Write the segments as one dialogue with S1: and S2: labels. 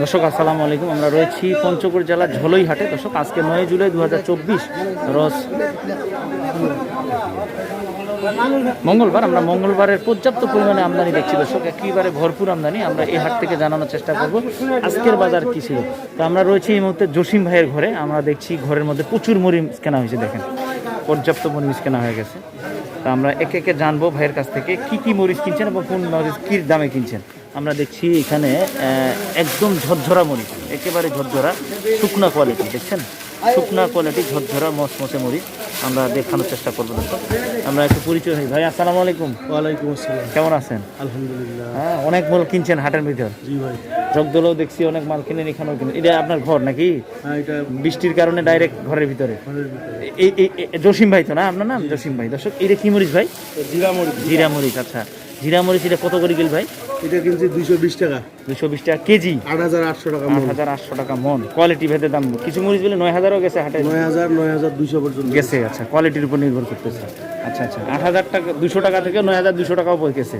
S1: দর্শক আসসালামু আলাইকুম। আমরা রয়েছি পঞ্চগড় জেলার ঝলইহাটে। দর্শক আজকে 9 জুলাই 2024 রোজ মঙ্গলবার। আমরা মঙ্গলবারের পর্যাপ্ত পরিমাণে আমদানি দেখছি দর্শক, একেবারে ভরপুর আমদানি। আমরা এই হাট থেকে জানানোর চেষ্টা করব আজকের বাজার কী ছিল। তো আমরা রয়েছি এই মুহূর্তে জসিম ভাইয়ের ঘরে। আমরা দেখছি ঘরের মধ্যে প্রচুর মরিচ কেনা হয়েছে, দেখেন পর্যাপ্ত মরিচ কেনা হয়ে গেছে। তো আমরা একে একে জানবো ভাইয়ের কাছ থেকে কি কি মরিচ কিনছেন এবং কোন মরিচ কী দামে কিনছেন। আমরা দেখছি এখানে একদম ঝরঝরা মরিচ, একেবারে ঝরঝরা শুকনা কোয়ালিটি, দেখছেন শুকনা কোয়ালিটি ঝরঝরা মসমসে মরিচ আমরা দেখানোর চেষ্টা করবো দর্শক। আমরা একটু পরিচয় হই। ভাই আসসালামু আলাইকুম।
S2: ওয়ালাইকুম আসসালাম।
S1: কেমন আছেন?
S2: আলহামদুলিল্লাহ।
S1: হ্যাঁ, অনেক মাল কিনছেন হাটের ভিতর।
S2: জি ভাই।
S1: জগদলেও দেখছি অনেক মাল কিনেন, এখানেও কিনেন। এটা আপনার ঘর নাকি?
S2: হ্যাঁ, এটা
S1: বৃষ্টির কারণে ডাইরেক্ট ঘরের ভিতরে।
S2: ঘরের ভিতরে।
S1: এই জসিম ভাই তো না আপনার নাম? জসিম ভাই। দর্শক এটা কি মরিচ ভাই?
S2: জিরা মরিচ।
S1: জিরা মরিচ। আচ্ছা, জিরা মরিচ এটা কত করে কিল ভাই?
S2: এটা কিনছে 220 টাকা।
S1: 220 টাকা কেজি।
S2: 8800 টাকা মন।
S1: 8800 টাকা মন। কোয়ালিটি ভেদে দাম। কিছু মরিচ বলে 9000ও গেছে হাটে।
S2: 9000 9200 পর্যন্ত
S1: গেছে। আচ্ছা, কোয়ালিটির উপর নির্ভর করতেছে। আচ্ছা আচ্ছা, 8000 টাকা 200 টাকা থেকে 9200 টাকাও পড়ে গেছে।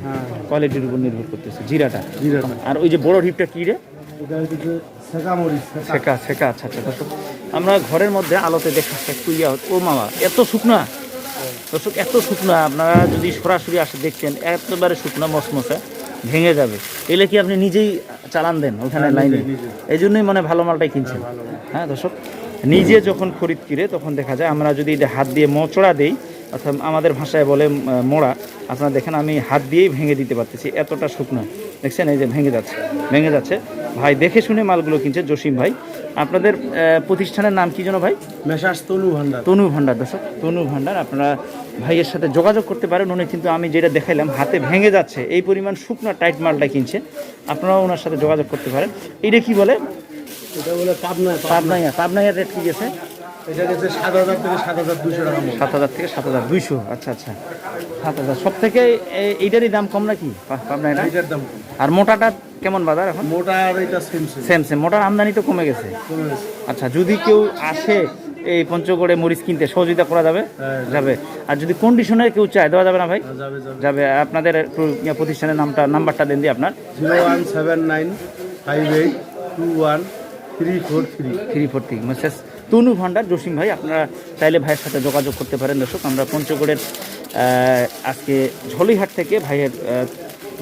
S1: কোয়ালিটির উপর নির্ভর করতেছে জিরাটা। আর ওই যে বড় ঢিপটা কি রে?
S2: এটা হচ্ছে সেকা মরিচ।
S1: সেকা সেকা। আচ্ছা আচ্ছা দর্শক, আমরা ঘরের মধ্যে আলোতে দেখা একটু ও মামা এত শুকনা দর্শক, এত শুকনা। আপনারা যদি সরাসরি আসে দেখছেন একেবারে শুকনা মসমসে, ভেঙে যাবে। এলে কি আপনি নিজেই চালান দেন ওখানে লাইনে? এই জন্যই মানে ভালো মালটাই কিনছেন। হ্যাঁ দর্শক, নিজে যখন খরিদ কিনে তখন দেখা যায় আমরা যদি এটা হাত দিয়ে মোচড়া দিই, অর্থাৎ আমাদের ভাষায় বলে মোড়া, আপনারা দেখেন আমি হাত দিয়েই ভেঙে দিতে পারতেছি, এতটা শুকনা। দেখছেন এই যে ভেঙে যাচ্ছে। ভাই দেখে শুনে মালগুলো কিনছে জসিম ভাই। আপনাদের প্রতিষ্ঠানের নাম কি যেন ভাই?
S2: মেসার্স তনু ভান্ডার।
S1: তনু ভান্ডার। দর্শক তনু ভান্ডার, আপনারা ভাইয়ের সাথে যোগাযোগ করতে পারেন। উনি কিন্তু আমি যেটা দেখাইলাম হাতে ভেঙে যাচ্ছে এই পরিমাণ শুকনা টাইট মালটা কিনছে, আপনারাও ওনার সাথে যোগাযোগ করতে পারেন। এইটা কি বলে?
S2: এটা বলে পাবনাইয়া।
S1: পাবনাইয়া রেট কি গেছে?
S2: এটা গেছে 7000 থেকে 7200 টাকা মন।
S1: 7000 থেকে 7200। আচ্ছা আচ্ছা, 7000। সব থেকে এইটারই দাম কম নাকি পাবনাইয়া?
S2: এটার দাম।
S1: আর মোটাটা কেমন বাজার এখন?
S2: মোটা আর এটা সেম।
S1: মোটার আমদানি তো কমে গেছে। আচ্ছা, যদি কেউ আসে এই পঞ্চগড়ে মরিচ কিনতে, সহযোগিতা করা যাবে? যাবে। আর যদি কন্ডিশনে কেউ চায়, দেওয়া যাবে না ভাই? যাবে। আপনাদের প্রতিষ্ঠানের নাম্বারটা দেন দিই আপনার। 01795821343 মেসেজ তনু ভান্ডার জসিম ভাই। আপনারা চাইলে ভাইয়ের সাথে যোগাযোগ করতে পারেন। দর্শক আমরা পঞ্চগড়ের আজকে ঝলইহাট থেকে ভাইয়ের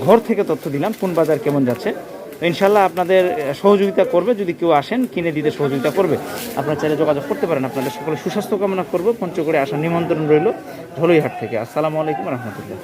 S1: ঘর থেকে তথ্য দিলাম কোন বাজার কেমন যাচ্ছে। তো ইনশাল্লাহ আপনাদের সহযোগিতা করবে, যদি কেউ আসেন কিনে দিতে সহযোগিতা করবে। আপনারা চাইলে যোগাযোগ করতে পারেন। আপনাদের সকলে সুস্বাস্থ্য কামনা করবো। পঞ্চগড়ে আসার নিমন্ত্রণ রইল ঝলইহাট থেকে। আসসালামু আলাইকুম রহমতুল্লাহ।